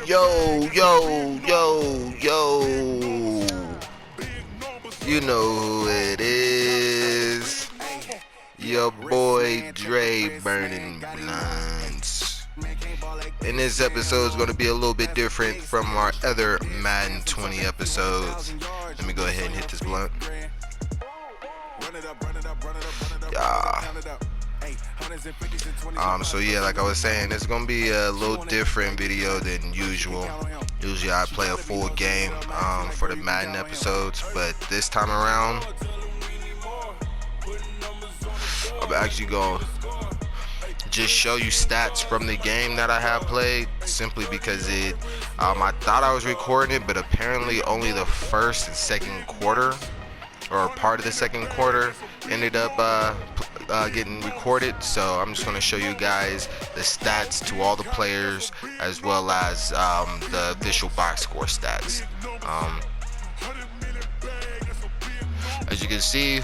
Yo, yo, yo, yo. You know who it is. Your boy Dre burning blinds. And this episode is going to be a little bit different from our other Madden 20 episodes. Let me go ahead and hit this blunt. Yeah. So yeah, like I was saying, it's gonna be a little different video than usual. Usually I play a full game for the Madden episodes, but this time around I'm actually gonna just show you stats from the game that I have played, simply because I thought I was recording it, but apparently only the first and second quarter, or part of the second quarter, ended up getting recorded. So I'm just going to show you guys the stats to all the players, as well as the official box score stats. As you can see,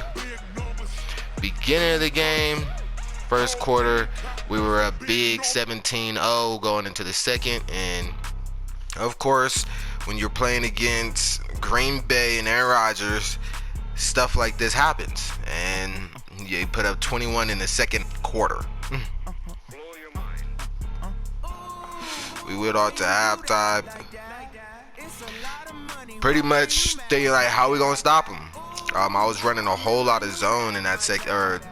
beginning of the game, first quarter, we were a big 17-0 going into the second, and of course, when you're playing against Green Bay and Aaron Rodgers, stuff like this happens, and you put up 21 in the second quarter. We went on to halftime, pretty much thinking like, how we gonna stop them? I was running a whole lot of zone in that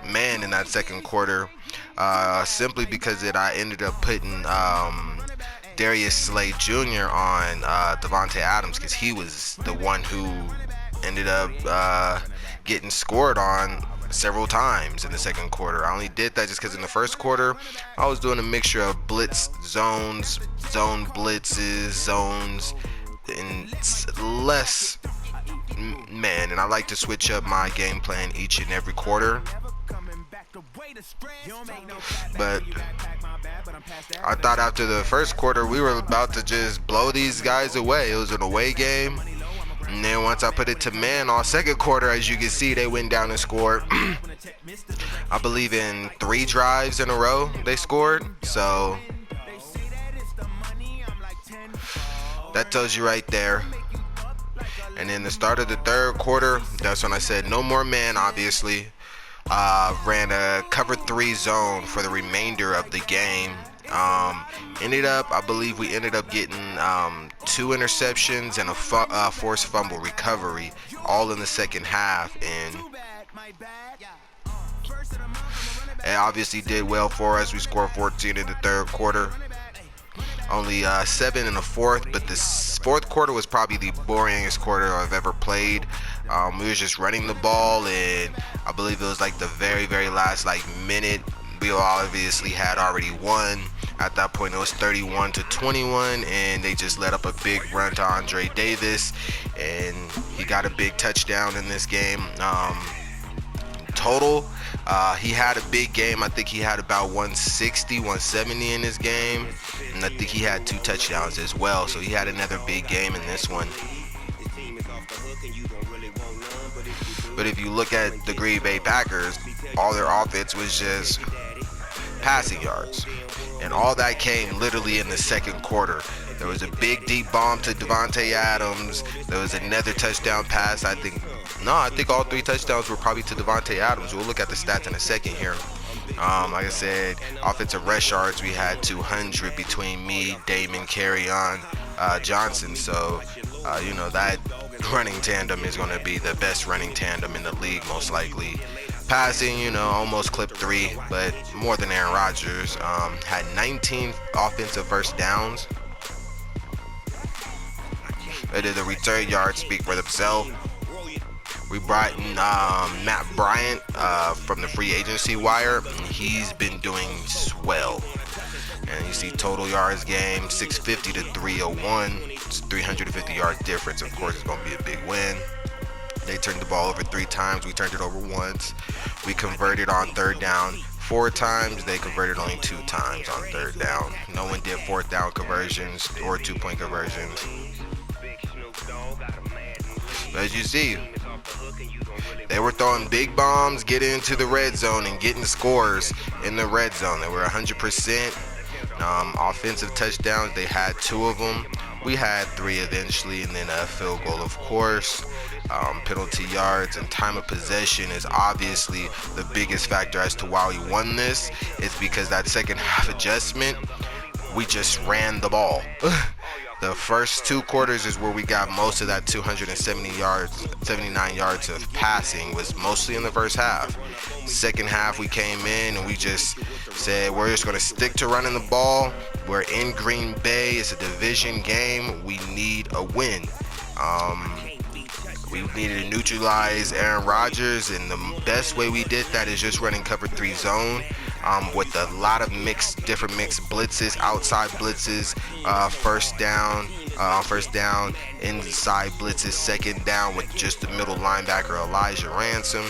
man in that second quarter, simply because I ended up putting Darius Slay Jr. on Devantae Adams, because he was the one who ended up getting scored on several times in the second quarter. I only did that just because in the first quarter I was doing a mixture of blitz zones, zone blitzes, zones, and less man, and I like to switch up my game plan each and every quarter. But I thought after the first quarter we were about to just blow these guys away. It was an away game. And then once I put it to man all second quarter, as you can see, they went down and scored. I believe in 3 drives in a row they scored. So that tells you right there. And then the start of the third quarter, that's when I said no more man, obviously. Ran a cover 3 zone for the remainder of the game. I believe we ended up getting 2 interceptions and a forced fumble recovery, all in the second half, and it obviously did well for us. We scored 14 in the third quarter, only 7 in the fourth, but this fourth quarter was probably the boringest quarter I've ever played. We were just running the ball, and I believe it was like the very, very last minute. We obviously had already won. At that point, it was 31-21, and they just let up a big run to Andre Davis, and he got a big touchdown in this game. Total, he had a big game. I think he had about 160, 170 in this game, and I think he had 2 touchdowns as well. So he had another big game in this one. But if you look at the Green Bay Packers, all their offense was just passing yards, and all that came literally in the second quarter. There was a big deep bomb to Devantae Adams. There was another touchdown pass. I think all 3 touchdowns were probably to Devantae Adams. We'll look at the stats in a second here. Like I said, offensive rush yards, we had 200 between me, Damon, Carry-On, Johnson. So that running tandem is going to be the best running tandem in the league, most likely. Passing, almost clipped 3, but more than Aaron Rodgers. Had 19 offensive first downs. The return yards speak for themselves. We brought in Matt Bryant from the free agency wire, and he's been doing swell. And you see total yards game, 650 to 301. It's a 350 yard difference. Of course, it's going to be a big win. They turned the ball over 3 times. We turned it over once. We converted on third down 4 times. They converted only 2 times on third down. No one did 4th down conversions or 2-point conversions. But as you see, they were throwing big bombs, getting into the red zone and getting scores in the red zone. They were 100%. Offensive touchdowns, they had 2 of them. We had 3 eventually, and then a field goal, of course. Penalty yards and time of possession is obviously the biggest factor as to why we won this. It's because that second half adjustment, we just ran the ball. The first 2 quarters is where we got most of that 79 yards of passing was mostly in the first half. Second half, we came in and we just said we're just going to stick to running the ball. We're in Green Bay. It's a division game. We need a win. We needed to neutralize Aaron Rodgers, and the best way we did that is just running cover 3 zone. With a lot of different mixed blitzes, outside blitzes, first down, inside blitzes, second down with just the middle linebacker Elijah Ransom,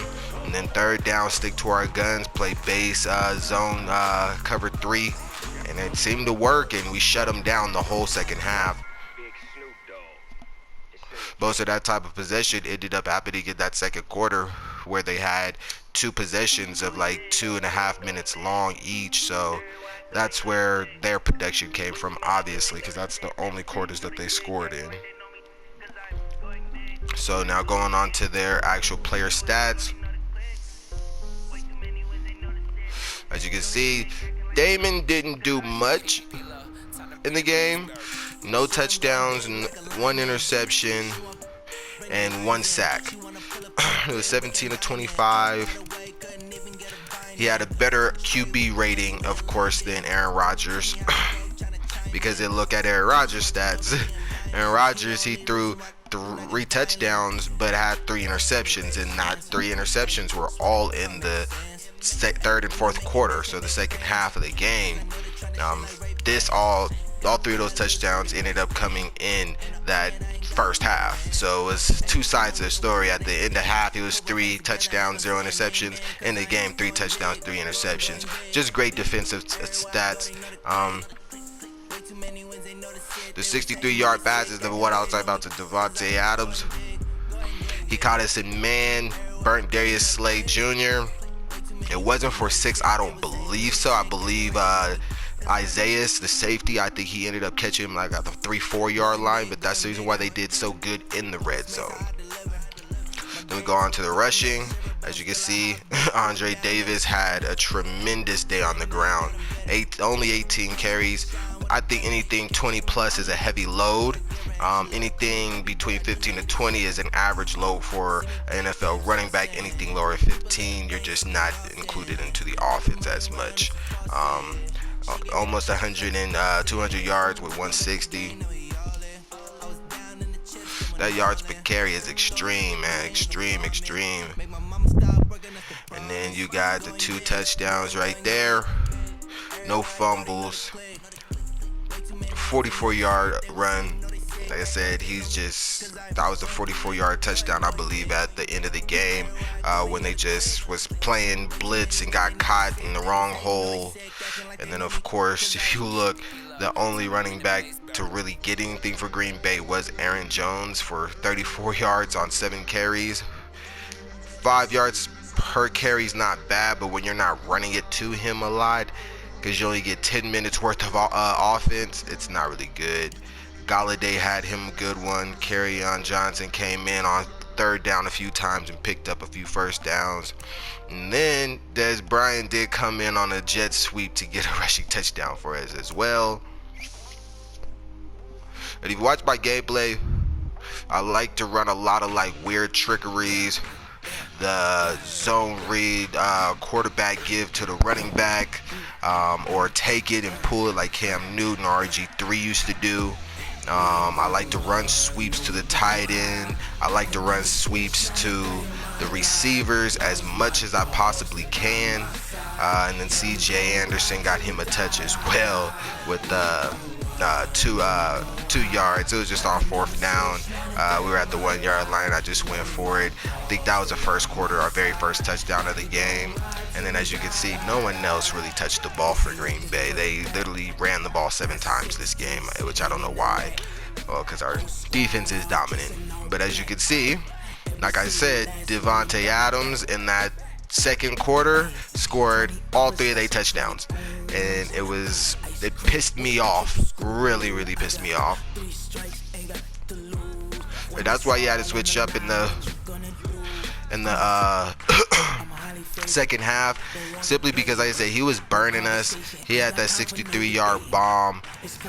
and then third down, stick to our guns, play base zone cover 3, and it seemed to work, and we shut them down the whole second half. Most of that type of possession ended up happening in that second quarter, where they had 2 possessions of like 2.5 minutes long each. So that's where their production came from, obviously, because that's the only quarters that they scored in. So now going on to their actual player stats. As you can see, Damon didn't do much in the game. No touchdowns, 1 interception, and 1 sack. It was 17 of 25. He had a better QB rating, of course, than Aaron Rodgers. Because they look at Aaron Rodgers' stats. Aaron Rodgers, he threw 3 touchdowns, but had 3 interceptions, and that 3 interceptions were all in the third and fourth quarter, so the second half of the game. All 3 of those touchdowns ended up coming in that first half. So it was 2 sides of the story. At the end of half, it was 3 touchdowns, 0 interceptions. In the game, 3 touchdowns, 3 interceptions. Just great defensive stats. The 63-yard pass is what I was talking about to Devantae Adams. He caught us in man, burnt Darius Slay Jr. It wasn't for 6, I don't believe so. I believe Isaiah, the safety, I think he ended up catching him like at the 3-4 yard line, but that's the reason why they did so good in the red zone. Then we go on to the rushing. As you can see, Andre Davis had a tremendous day on the ground. Only 18 carries. I think anything 20 plus is a heavy load. Anything between 15 to 20 is an average load for an NFL running back. Anything lower than 15, you're just not included into the offense as much. Almost 100 and 200 yards with 160. That yards per carry is extreme, man. Extreme. And then you got the 2 touchdowns right there. No fumbles. 44-yard run. Like I said, that was a 44-yard touchdown, I believe, at the end of the game, when they just was playing blitz and got caught in the wrong hole. And then, of course, if you look, the only running back to really get anything for Green Bay was Aaron Jones for 34 yards on 7 carries. 5 yards per carry is not bad, but when you're not running it to him a lot, because you only get 10 minutes worth of offense, it's not really good. Galladay had him a good one. Kerryon Johnson came in on 3rd down a few times and picked up a few first downs. And then Des Bryant did come in on a jet sweep to get a rushing touchdown for us as well. But if you watch my gameplay, I like to run a lot of like weird trickeries. The zone read, quarterback give to the running back, or take it and pull it like Cam Newton or RG3 used to do. I like to run sweeps to the tight end. I like to run sweeps to the receivers as much as I possibly can. And then CJ Anderson got him a touch as well with 2 yards. It was just on 4th down. We were at the 1 yard line. I just went for it. I think that was the first quarter, our very first touchdown of the game. And then as you can see, no one else really touched the ball for Green Bay. They literally ran the ball 7 times this game, which I don't know why. Well, because our defense is dominant. But as you can see, like I said, Devantae Adams in that second quarter scored all 3 of their touchdowns. And it was It pissed me off. Really, really pissed me off. And that's why you had to switch up in the second half, simply because, like I said, he was burning us. He had that 63-yard bomb,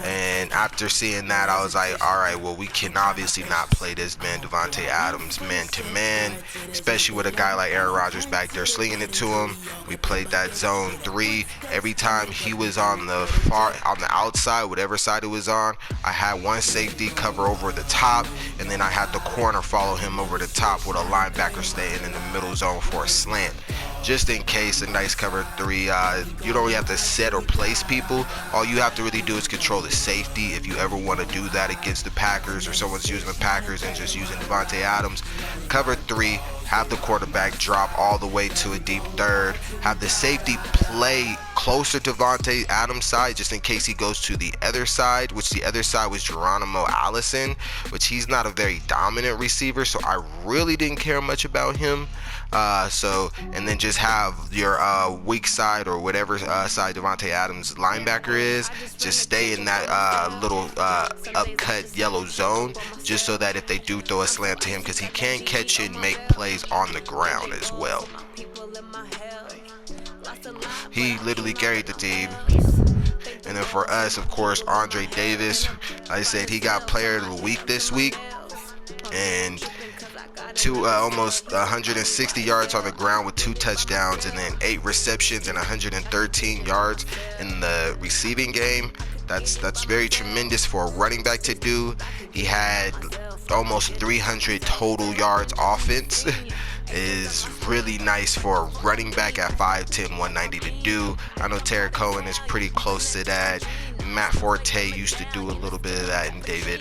and after seeing that, I was like, all right, well, we can obviously not play this man Devantae Adams man to man, especially with a guy like Aaron Rodgers back there slinging it to him. We played that zone 3. Every time he was on the outside, whatever side it was on, I had one safety cover over the top, and then I had the corner follow him over the top with a linebacker staying in the middle zone for a slant. Just in case, a nice cover 3. You don't really have to set or place people. All you have to really do is control the safety. If you ever want to do that against the Packers, or someone's using the Packers and just using Devantae Adams, cover 3, have the quarterback drop all the way to a deep third, have the safety play closer to Devantae Adams' side just in case he goes to the other side, which the other side was Geronimo Allison, which he's not a very dominant receiver, so I really didn't care much about him. And then just have your weak side, or whatever side Devantae Adams linebacker is, just stay in that little upcut yellow zone, just so that if they do throw a slant to him, because he can catch it and make plays on the ground as well. He literally carried the team. And then for us, of course, Andre Davis, like I said, he got player of the week this week, and almost 160 yards on the ground with 2 touchdowns, and then 8 receptions and 113 yards in the receiving game. That's very tremendous for a running back to do. He had almost 300 total yards offense. Is really nice for a running back at 5'10", 190 to do. I know Terry Cohen is pretty close to that. Matt Forte used to do a little bit of that, and David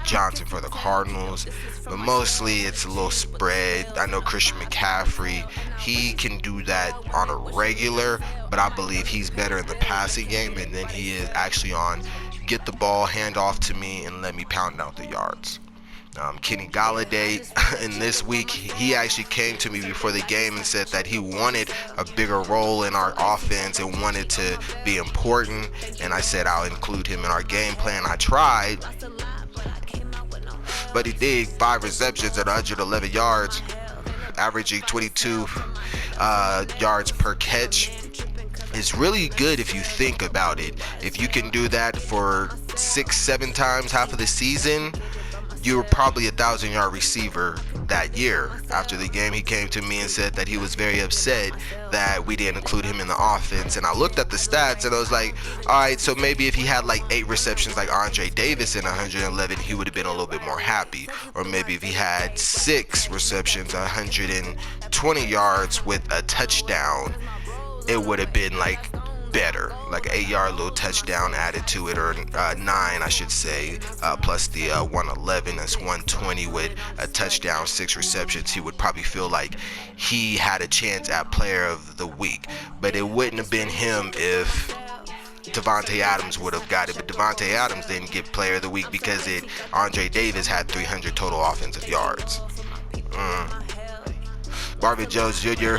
Johnson for the Cardinals. But mostly it's a little spread. I know Christian McCaffrey, he can do that on a regular, but I believe he's better in the passing game, and then he is actually on get the ball, hand off to me, and let me pound out the yards. Kenny Galladay, in this week, he actually came to me before the game and said that he wanted a bigger role in our offense and wanted to be important, and I said I'll include him in our game plan. I tried, but he did 5 receptions at 111 yards, averaging 22 yards per catch. It's really good if you think about it. If you can do that for 6-7 times half of the season, you were probably 1,000-yard receiver that year. After the game, he came to me and said that he was very upset that we didn't include him in the offense. And I looked at the stats and I was like, all right, so maybe if he had like 8 receptions like Andre Davis in 111, he would have been a little bit more happy. Or maybe if he had 6 receptions, 120 yards with a touchdown, it would have been like better, like an 8-yard little touchdown added to it, or 9 I should say, plus the 111, that's 120 with a touchdown, 6 receptions. He would probably feel like he had a chance at player of the week, but it wouldn't have been him if Devantae Adams would have got it. But Devantae Adams didn't get player of the week because Andre Davis had 300 total offensive yards. Marvin Jones Jr.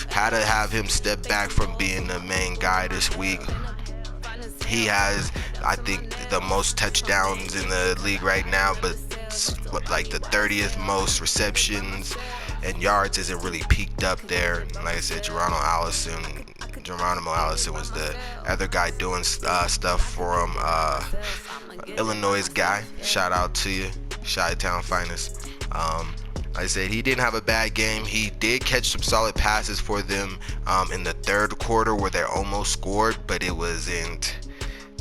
had to have him step back from being the main guy this week. He has, I think, the most touchdowns in the league right now, but like the 30th most receptions, and yards isn't really peaked up there. Like I said, Geronimo Allison was the other guy doing stuff for him. Illinois guy, shout out to you, Chi-Town finest. Like I said, he didn't have a bad game. He did catch some solid passes for them in the third quarter where they almost scored, but it wasn't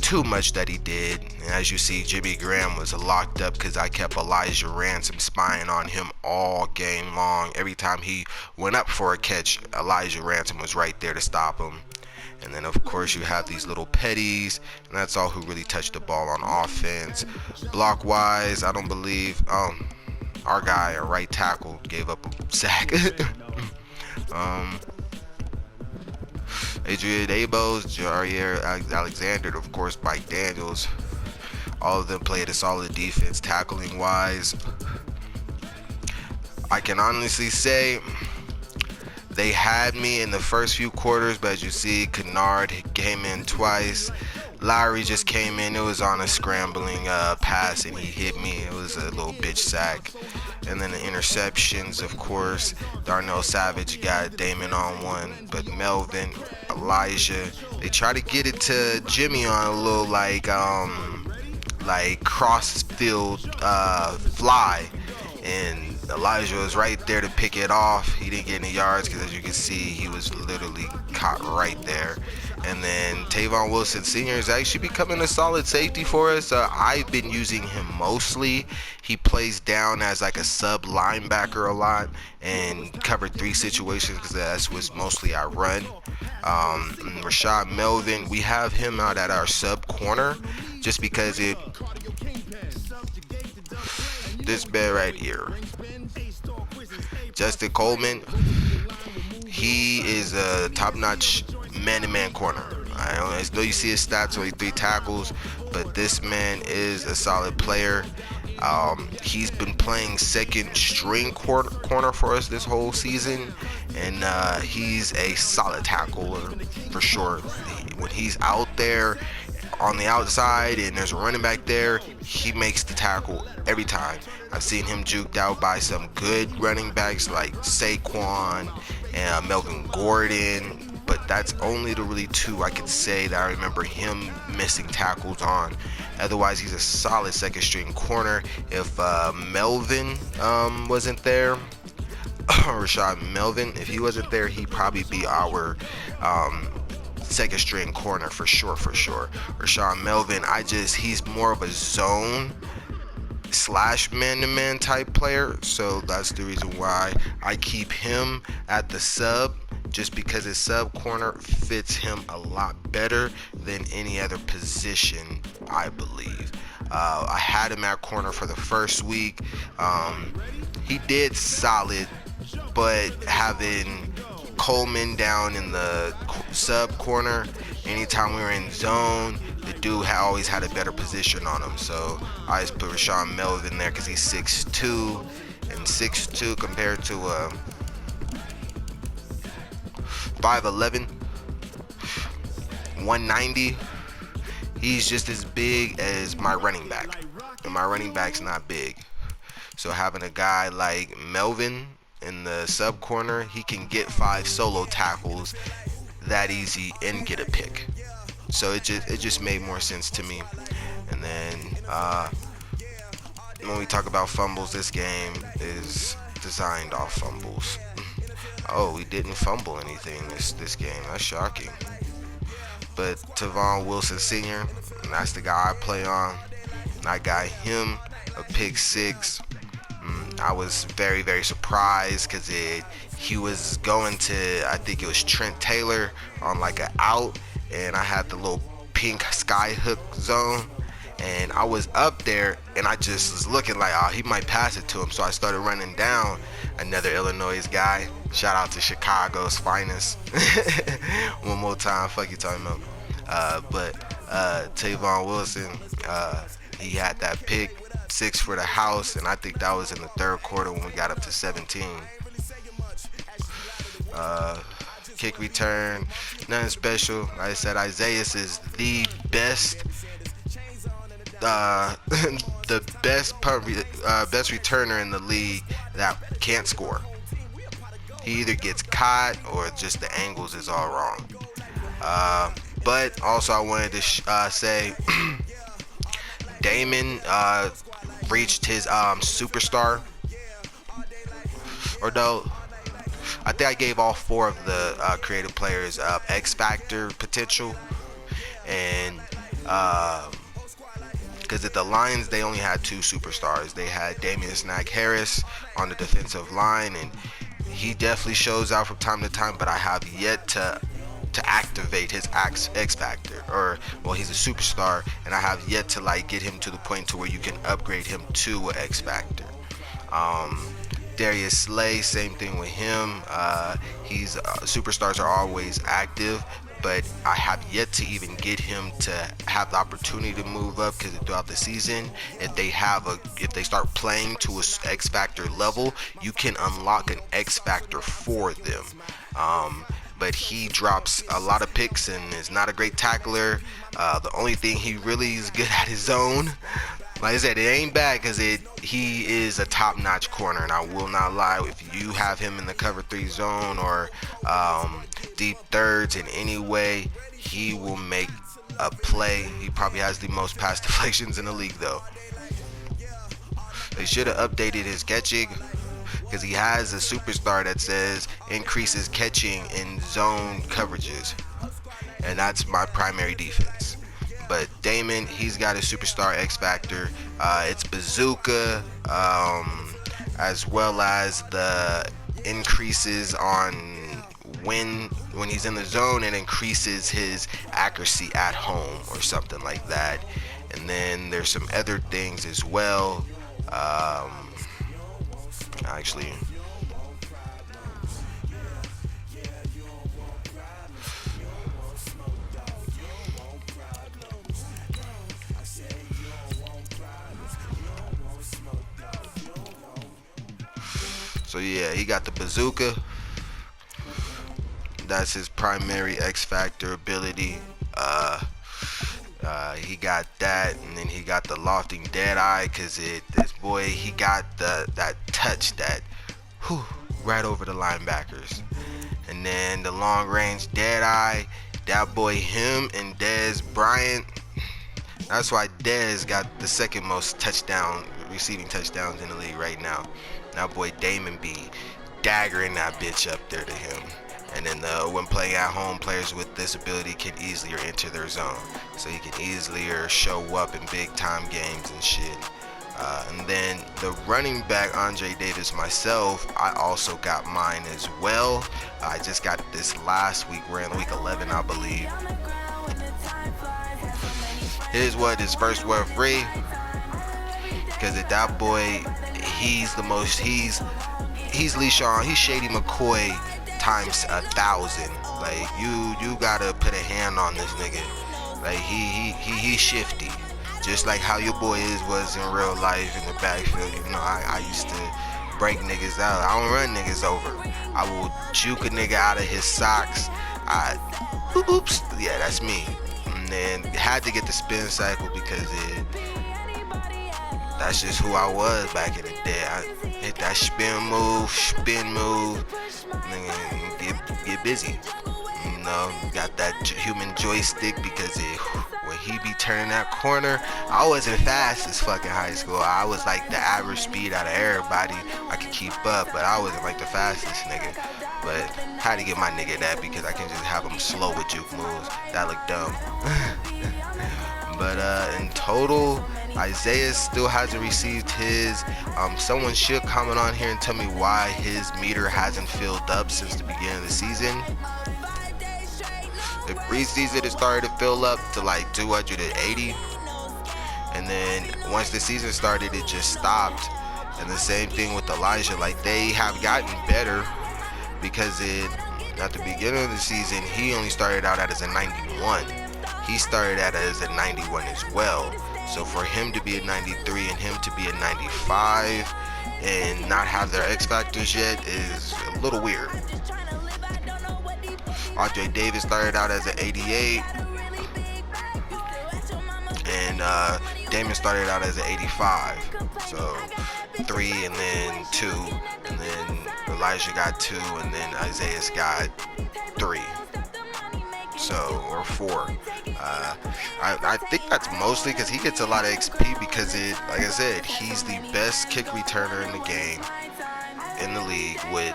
too much that he did. And as you see, Jimmy Graham was locked up because I kept Elijah Ransom spying on him all game long. Every time he went up for a catch, Elijah Ransom was right there to stop him. And then, of course, you have these little petties, and that's all who really touched the ball on offense. Block-wise, I don't believe... our guy, our right tackle, gave up a sack. Adrian Abos, Jair Alexander, of course, Mike Daniels. All of them played a solid defense, tackling wise. I can honestly say they had me in the first few quarters, but as you see, Kennard came in twice. Lowry just came in. It was on a scrambling pass, and he hit me. It was a little bitch sack. And then the interceptions, of course. Darnell Savage got Damon on one, but Melvin, Elijah, they try to get it to Jimmy on a little like cross field fly, and Elijah was right there to pick it off. He didn't get any yards because, as you can see, he was literally caught right there. And then Tavon Wilson Sr. is actually becoming a solid safety for us. I've been using him mostly. He plays down as like a sub linebacker a lot and covered 3 situations because that's what's mostly I run. Rashad Melvin, we have him out at our sub corner just because this bed right here. Justin Coleman, he is a top-notch man-to-man corner. I know you see his stats, only 3 tackles, but this man is a solid player. He's been playing second-string corner for us this whole season, and he's a solid tackler for sure. When he's out there on the outside and there's a running back there, he makes the tackle every time. I've seen him juked out by some good running backs like Saquon and Melvin Gordon, but that's only the really 2 I could say that I remember him missing tackles on. Otherwise, he's a solid second string corner. If Melvin wasn't there, Rashad Melvin, if he wasn't there, he'd probably be our second string corner for sure. Rashad Melvin, he's more of a zone / man-to-man type player, so that's the reason why I keep him at the sub, just because his sub corner fits him a lot better than any other position, I believe. I had him at corner for the first week. He did solid, but having Coleman down in the sub corner, anytime we were in zone, the dude always had a better position on him. So I just put Rashawn Melvin there because he's 6'2", and 6'2" compared to 5'11", 190. He's just as big as my running back, and my running back's not big. So having a guy like Melvin in the sub corner, he can get 5 solo tackles that easy and get a pick. So it just made more sense to me. And then when we talk about fumbles, this game is designed off fumbles. Oh, we didn't fumble anything this game. That's shocking. But Tavon Wilson Sr., that's the guy I play on. And I got him a pick 6. I was very, very surprised because he was going to, I think it was Trent Taylor on like an out, and I had the little pink sky hook zone, and I was up there, and I just was looking like, oh, he might pass it to him. So I started running down another Illinois guy. Shout out to Chicago's finest. One more time, fuck you talking about. But Tavon Wilson, he had that pick 6 for the house, and I think that was in the 3rd quarter when we got up to 17. Kick return, nothing special. Like I said, Isaiah is the best, the best best returner in the league that can't score. He either gets caught or just the angles is all wrong. But also I wanted to say Damon reached his superstar, or no, I think I gave all 4 of the creative players X Factor potential, and because at the Lions they only had 2 superstars. They had Damian Snack Harris on the defensive line, and he definitely shows out from time to time, but I have yet to activate his X Factor, or well, he's a superstar, and I have yet to like get him to the point to where you can upgrade him to an X Factor. Darius Slay, same thing with him. He's superstars are always active, but I have yet to even get him to have the opportunity to move up, because throughout the season, if they start playing to a X Factor level, you can unlock an X Factor for them. but he drops a lot of picks and is not a great tackler. The only thing he really is good at is zone. Like I said, it ain't bad because he is a top-notch corner, and I will not lie. If you have him in the cover 3 zone or deep thirds in any way, he will make a play. He probably has the most pass deflections in the league, though. They should have updated his catching because he has a superstar that says increases catching in zone coverages, and that's my primary defense. But Damon, he's got a superstar X factor. It's bazooka, as well as the increases on when he's in the zone, and increases his accuracy at home or something like that. And then there's some other things as well. Actually, so yeah, he got the bazooka. That's his primary X factor ability. He got that, and then he got the lofting dead eye, cause this boy, he got that touch that right over the linebackers. And then the long range dead eye, that boy, him and Dez Bryant. That's why Dez got the second most receiving touchdowns in the league right now. That boy Damon be daggering that bitch up there to him. And then when playing at home, players with this ability can easier enter their zone, so he can easier show up in big time games and shit. And then the running back, Andre Davis, myself, I also got mine as well. I just got this last week. We're in week 11, I believe. His first word free, because that boy, he's LeSean, he's Shady McCoy times 1,000. Like you gotta put a hand on this nigga. Like he's shifty, just like how your boy was in real life in the backfield. You know, I used to break niggas out. I don't run niggas over. I will juke a nigga out of his socks. Oops, yeah, that's me. And then had to get the spin cycle because that's just who I was back in the day. I hit that spin move, nigga, get busy. You know, got that human joystick because when he be turning that corner, I wasn't fast as fucking high school. I was like the average speed out of everybody. I could keep up, but I wasn't like the fastest nigga. But had to get my nigga that because I can just have him slow with juke moves. That looked dumb. But in total, Isaiah still hasn't received his. Someone should comment on here and tell me why his meter hasn't filled up since the beginning of the season. The preseason it started to fill up to like 280, and then once the season started, it just stopped. And the same thing with Elijah. Like, they have gotten better because at the beginning of the season, he only started out as a 91. He started out as a 91 as well. So for him to be a 93 and him to be a 95 and not have their X factors yet is a little weird. Andre Davis started out as an 88, and Damon started out as an 85. So 3 and then 2, and then Elijah got 2, and then Isaiah's got 3. So, or 4. I think that's mostly because he gets a lot of XP because like I said, he's the best kick returner in the game, in the league, with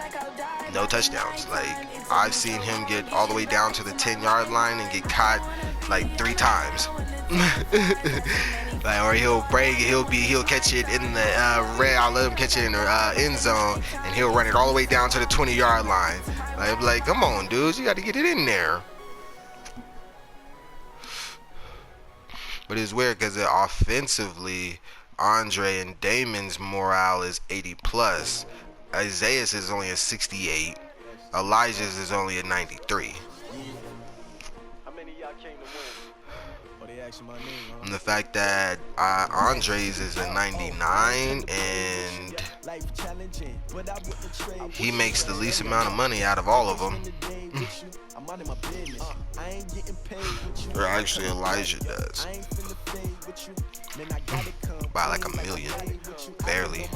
no touchdowns. Like, I've seen him get all the way down to the 10-yard line and get caught like 3 times. Like, or he'll catch it in the I'll let him catch it in the end zone, and he'll run it all the way down to the 20-yard line. Like, come on, dudes, you got to get it in there. But it's weird because offensively, Andre and Damon's morale is 80 plus. Isaiah's is only a 68. Elijah's is only a 93. And the fact that Andre's is a 99 and He makes the least amount of money out of all of them. Or actually, Elijah does. By like $1 million. Barely.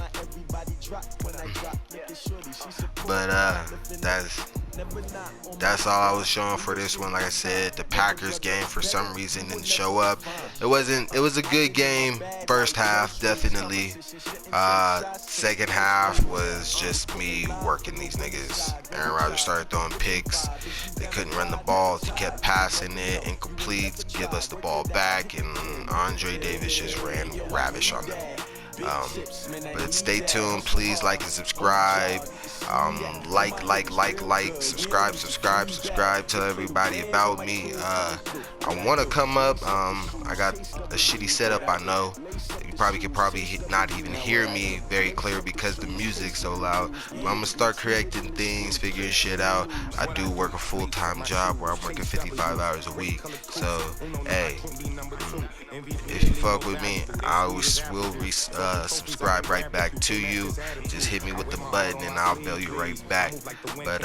But that's all I was showing for this one. Like I said, the Packers game for some reason didn't show up. It was a good game. First half, definitely. Second half was just me working these niggas. Aaron Rodgers started throwing picks. They couldn't run the ball. He kept passing it, incomplete, give us the ball back, and Andre Davis just ran ravish on them. But stay tuned, please like and subscribe. Like, subscribe. Tell everybody about me. I want to come up. I got a shitty setup, I know. You probably not even hear me very clear because the music's so loud. But I'm gonna start correcting things, figuring shit out. I do work a full-time job where I'm working 55 hours a week. So, hey, if you fuck with me, I will subscribe right back to you. Just hit me with the button and I'll bail you right back. But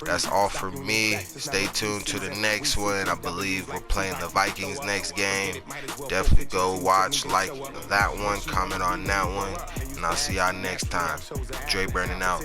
that's all for me. Stay tuned to the next one. I believe we're playing the Vikings next game. Definitely go watch, like that one, comment on that one, and I'll see y'all next time. Dre burning out.